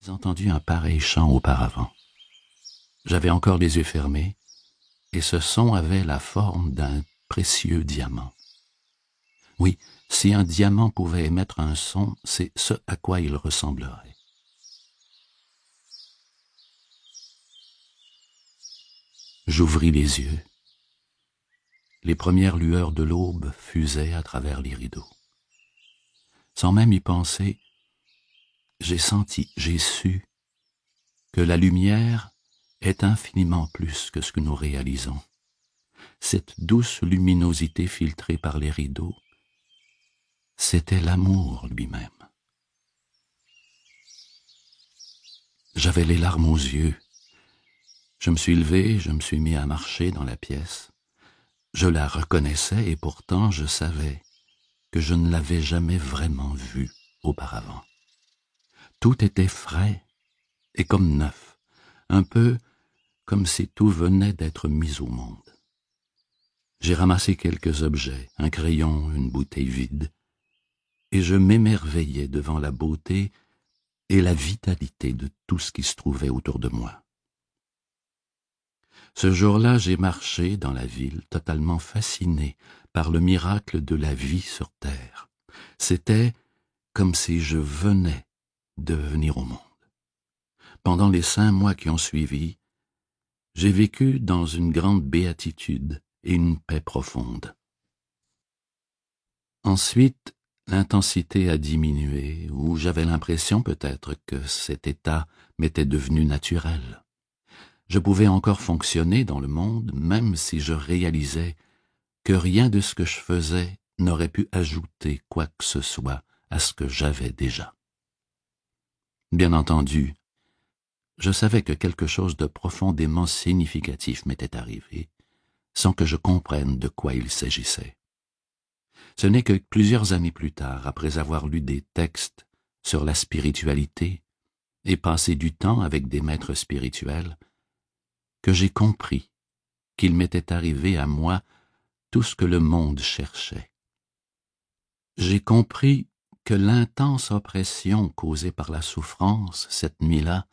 J'ai entendu un pareil chant auparavant. J'avais encore les yeux fermés, et ce son avait la forme d'un précieux diamant. Oui, si un diamant pouvait émettre un son, c'est ce à quoi il ressemblerait. J'ouvris les yeux. Les premières lueurs de l'aube fusaient à travers les rideaux. Sans même y penser, j'ai senti, j'ai su que la lumière est infiniment plus que ce que nous réalisons. Cette douce luminosité filtrée par les rideaux, c'était l'amour lui-même. J'avais les larmes aux yeux. Je me suis levé, je me suis mis à marcher dans la pièce. Je la reconnaissais et pourtant je savais que je ne l'avais jamais vraiment vue auparavant. Tout était frais et comme neuf, un peu comme si tout venait d'être mis au monde. J'ai ramassé quelques objets, un crayon, une bouteille vide, et je m'émerveillais devant la beauté et la vitalité de tout ce qui se trouvait autour de moi. Ce jour-là, j'ai marché dans la ville, totalement fasciné par le miracle de la vie sur terre. C'était comme si je venais de venir au monde. Pendant les 5 mois qui ont suivi, j'ai vécu dans une grande béatitude et une paix profonde. Ensuite, l'intensité a diminué, ou j'avais l'impression peut-être que cet état m'était devenu naturel. Je pouvais encore fonctionner dans le monde, même si je réalisais que rien de ce que je faisais n'aurait pu ajouter quoi que ce soit à ce que j'avais déjà. Bien entendu, je savais que quelque chose de profondément significatif m'était arrivé, sans que je comprenne de quoi il s'agissait. Ce n'est que plusieurs années plus tard, après avoir lu des textes sur la spiritualité et passé du temps avec des maîtres spirituels, que j'ai compris qu'il m'était arrivé à moi tout ce que le monde cherchait. J'ai compris que l'intense oppression causée par la souffrance cette nuit-là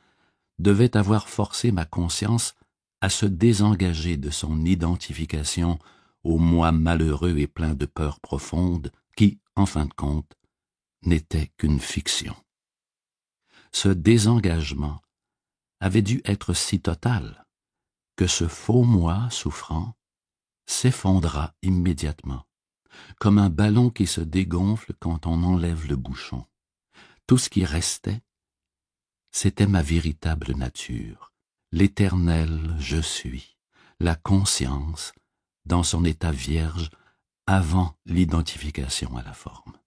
devait avoir forcé ma conscience à se désengager de son identification au moi malheureux et plein de peurs profondes qui, en fin de compte, n'était qu'une fiction. Ce désengagement avait dû être si total que ce faux moi souffrant s'effondra immédiatement, comme un ballon qui se dégonfle quand on enlève le bouchon. Tout ce qui restait, c'était ma véritable nature, l'éternel je suis, la conscience dans son état vierge avant l'identification à la forme.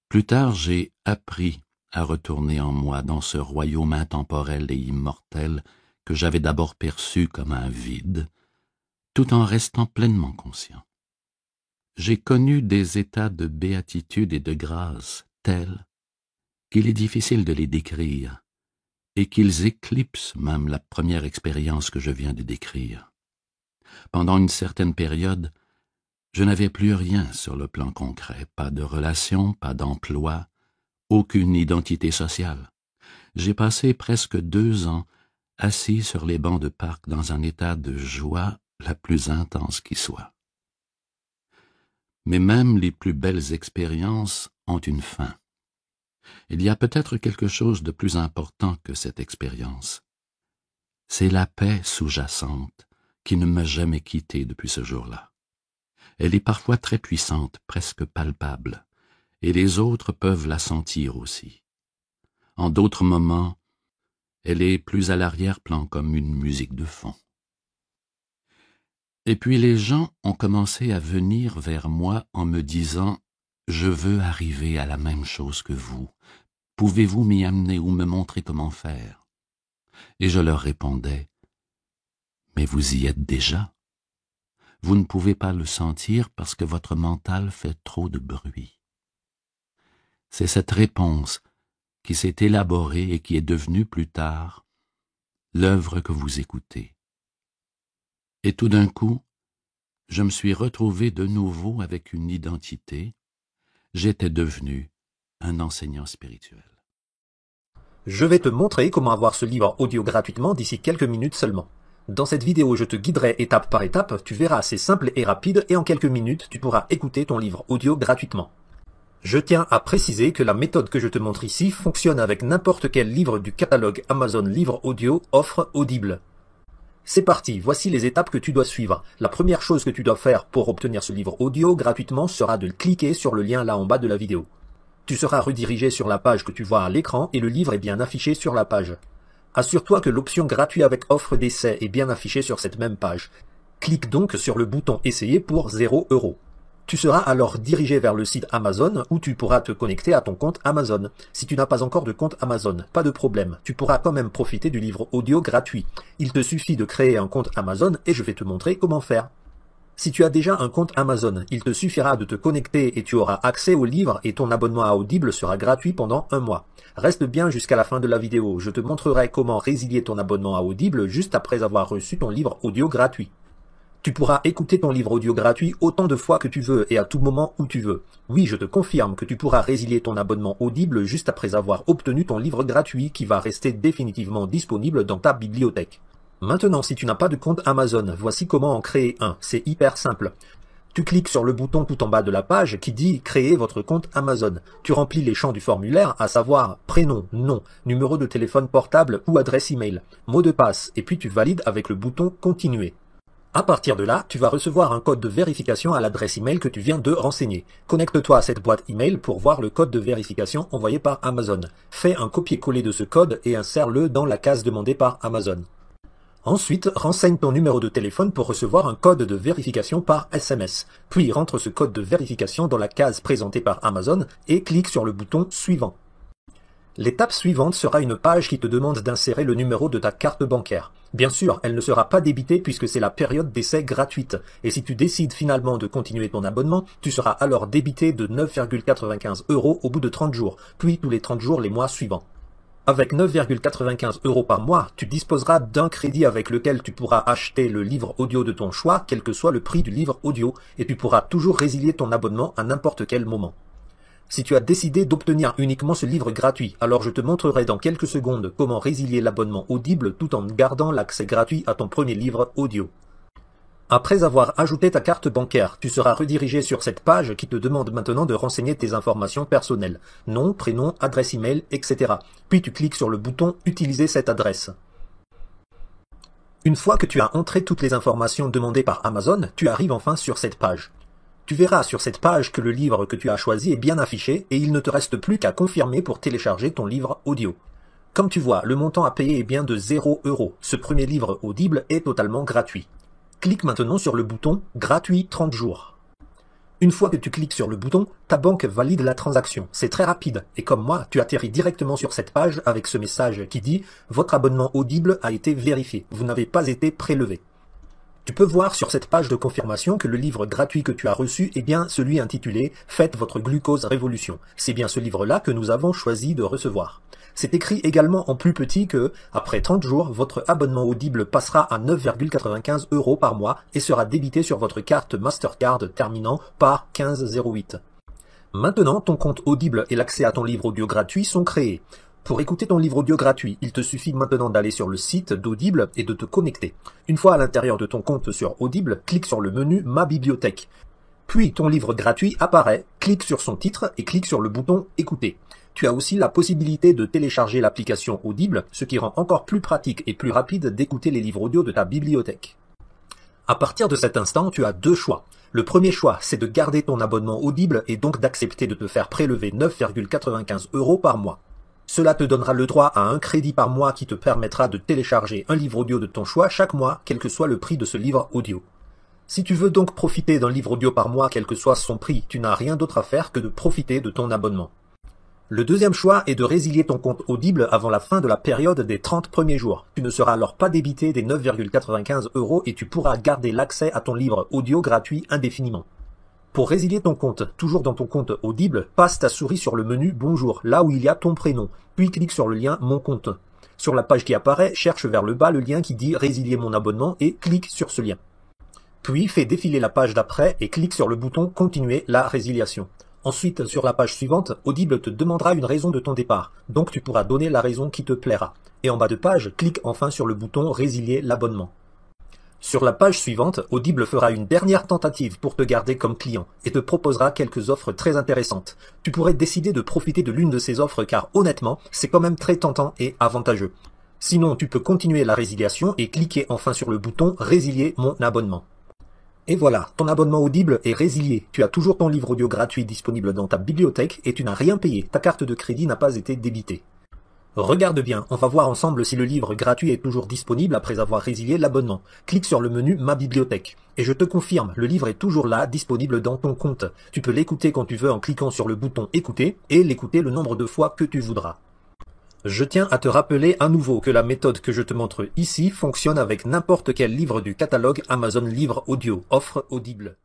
Plus tard, j'ai appris à retourner en moi dans ce royaume intemporel et immortel que j'avais d'abord perçu comme un vide, tout en restant pleinement conscient. J'ai connu des états de béatitude et de grâce tels qu'il est difficile de les décrire et qu'ils éclipsent même la première expérience que je viens de décrire. Pendant une certaine période, je n'avais plus rien sur le plan concret, pas de relation, pas d'emploi, aucune identité sociale. J'ai passé presque 2 ans assis sur les bancs de parc dans un état de joie la plus intense qui soit. Mais même les plus belles expériences ont une fin. Il y a peut-être quelque chose de plus important que cette expérience. C'est la paix sous-jacente qui ne m'a jamais quitté depuis ce jour-là. Elle est parfois très puissante, presque palpable, et les autres peuvent la sentir aussi. En d'autres moments, elle est plus à l'arrière-plan comme une musique de fond. Et puis les gens ont commencé à venir vers moi en me disant « Je veux arriver à la même chose que vous. Pouvez-vous m'y amener ou me montrer comment faire ?» Et je leur répondais « Mais vous y êtes déjà. Vous ne pouvez pas le sentir parce que votre mental fait trop de bruit. » C'est cette réponse qui s'est élaborée et qui est devenue plus tard l'œuvre que vous écoutez. Et tout d'un coup, je me suis retrouvé de nouveau avec une identité. J'étais devenu un enseignant spirituel. Je vais te montrer comment avoir ce livre audio gratuitement d'ici quelques minutes seulement. Dans cette vidéo, je te guiderai étape par étape, tu verras, c'est simple et rapide et en quelques minutes, tu pourras écouter ton livre audio gratuitement. Je tiens à préciser que la méthode que je te montre ici fonctionne avec n'importe quel livre du catalogue Amazon Livre Audio offre Audible. C'est parti, voici les étapes que tu dois suivre. La première chose que tu dois faire pour obtenir ce livre audio gratuitement sera de cliquer sur le lien là en bas de la vidéo. Tu seras redirigé sur la page que tu vois à l'écran et le livre est bien affiché sur la page. Assure-toi que l'option gratuit avec offre d'essai est bien affichée sur cette même page. Clique donc sur le bouton Essayer pour 0 €. Tu seras alors dirigé vers le site Amazon où tu pourras te connecter à ton compte Amazon. Si tu n'as pas encore de compte Amazon, pas de problème, tu pourras quand même profiter du livre audio gratuit. Il te suffit de créer un compte Amazon et je vais te montrer comment faire. Si tu as déjà un compte Amazon, il te suffira de te connecter et tu auras accès au livre et ton abonnement à Audible sera gratuit pendant 1 mois. Reste bien jusqu'à la fin de la vidéo, je te montrerai comment résilier ton abonnement à Audible juste après avoir reçu ton livre audio gratuit. Tu pourras écouter ton livre audio gratuit autant de fois que tu veux et à tout moment où tu veux. Oui, je te confirme que tu pourras résilier ton abonnement Audible juste après avoir obtenu ton livre gratuit qui va rester définitivement disponible dans ta bibliothèque. Maintenant, si tu n'as pas de compte Amazon, voici comment en créer un. C'est hyper simple. Tu cliques sur le bouton tout en bas de la page qui dit « Créer votre compte Amazon ». Tu remplis les champs du formulaire, à savoir prénom, nom, numéro de téléphone portable ou adresse email, mot de passe, et puis tu valides avec le bouton « Continuer ». À partir de là, tu vas recevoir un code de vérification à l'adresse email que tu viens de renseigner. Connecte-toi à cette boîte email pour voir le code de vérification envoyé par Amazon. Fais un copier-coller de ce code et insère-le dans la case demandée par Amazon. Ensuite, renseigne ton numéro de téléphone pour recevoir un code de vérification par SMS. Puis rentre ce code de vérification dans la case présentée par Amazon et clique sur le bouton « Suivant ». L'étape suivante sera une page qui te demande d'insérer le numéro de ta carte bancaire. Bien sûr, elle ne sera pas débitée puisque c'est la période d'essai gratuite. Et si tu décides finalement de continuer ton abonnement, tu seras alors débité de 9,95 € au bout de 30 jours, puis tous les 30 jours les mois suivants. Avec 9,95 € par mois, tu disposeras d'un crédit avec lequel tu pourras acheter le livre audio de ton choix, quel que soit le prix du livre audio, et tu pourras toujours résilier ton abonnement à n'importe quel moment. Si tu as décidé d'obtenir uniquement ce livre gratuit, alors je te montrerai dans quelques secondes comment résilier l'abonnement Audible tout en gardant l'accès gratuit à ton premier livre audio. Après avoir ajouté ta carte bancaire, tu seras redirigé sur cette page qui te demande maintenant de renseigner tes informations personnelles, nom, prénom, adresse email, etc. Puis tu cliques sur le bouton « Utiliser cette adresse ». Une fois que tu as entré toutes les informations demandées par Amazon, tu arrives enfin sur cette page. Tu verras sur cette page que le livre que tu as choisi est bien affiché et il ne te reste plus qu'à confirmer pour télécharger ton livre audio. Comme tu vois, le montant à payer est bien de 0 €. Ce premier livre Audible est totalement gratuit. Clique maintenant sur le bouton « Gratuit 30 jours ». Une fois que tu cliques sur le bouton, ta banque valide la transaction. C'est très rapide et comme moi, tu atterris directement sur cette page avec ce message qui dit « Votre abonnement Audible a été vérifié. Vous n'avez pas été prélevé ». Tu peux voir sur cette page de confirmation que le livre gratuit que tu as reçu est bien celui intitulé « Faites votre glucose révolution ». C'est bien ce livre-là que nous avons choisi de recevoir. C'est écrit également en plus petit que, après 30 jours, votre abonnement Audible passera à 9,95 € par mois et sera débité sur votre carte Mastercard terminant par 1508. Maintenant, ton compte Audible et l'accès à ton livre audio gratuit sont créés. Pour écouter ton livre audio gratuit, il te suffit maintenant d'aller sur le site d'Audible et de te connecter. Une fois à l'intérieur de ton compte sur Audible, clique sur le menu « Ma bibliothèque ». Puis ton livre gratuit apparaît, clique sur son titre et clique sur le bouton « Écouter ». Tu as aussi la possibilité de télécharger l'application Audible, ce qui rend encore plus pratique et plus rapide d'écouter les livres audio de ta bibliothèque. À partir de cet instant, tu as deux choix. Le premier choix, c'est de garder ton abonnement Audible et donc d'accepter de te faire prélever 9,95 € par mois. Cela te donnera le droit à un crédit par mois qui te permettra de télécharger un livre audio de ton choix chaque mois, quel que soit le prix de ce livre audio. Si tu veux donc profiter d'un livre audio par mois, quel que soit son prix, tu n'as rien d'autre à faire que de profiter de ton abonnement. Le deuxième choix est de résilier ton compte Audible avant la fin de la période des 30 premiers jours. Tu ne seras alors pas débité des 9,95 € et tu pourras garder l'accès à ton livre audio gratuit indéfiniment. Pour résilier ton compte, toujours dans ton compte Audible, passe ta souris sur le menu « Bonjour », là où il y a ton prénom, puis clique sur le lien « Mon compte ». Sur la page qui apparaît, cherche vers le bas le lien qui dit « Résilier mon abonnement » et clique sur ce lien. Puis fais défiler la page d'après et clique sur le bouton « Continuer la résiliation ». Ensuite, sur la page suivante, Audible te demandera une raison de ton départ, donc tu pourras donner la raison qui te plaira. Et en bas de page, clique enfin sur le bouton « Résilier l'abonnement ». Sur la page suivante, Audible fera une dernière tentative pour te garder comme client et te proposera quelques offres très intéressantes. Tu pourrais décider de profiter de l'une de ces offres car honnêtement, c'est quand même très tentant et avantageux. Sinon, tu peux continuer la résiliation et cliquer enfin sur le bouton « Résilier mon abonnement ». Et voilà, ton abonnement Audible est résilié. Tu as toujours ton livre audio gratuit disponible dans ta bibliothèque et tu n'as rien payé. Ta carte de crédit n'a pas été débitée. Regarde bien, on va voir ensemble si le livre gratuit est toujours disponible après avoir résilié l'abonnement. Clique sur le menu Ma bibliothèque. Et je te confirme, le livre est toujours là, disponible dans ton compte. Tu peux l'écouter quand tu veux en cliquant sur le bouton Écouter et l'écouter le nombre de fois que tu voudras. Je tiens à te rappeler à nouveau que la méthode que je te montre ici fonctionne avec n'importe quel livre du catalogue Amazon Livre Audio, offre Audible.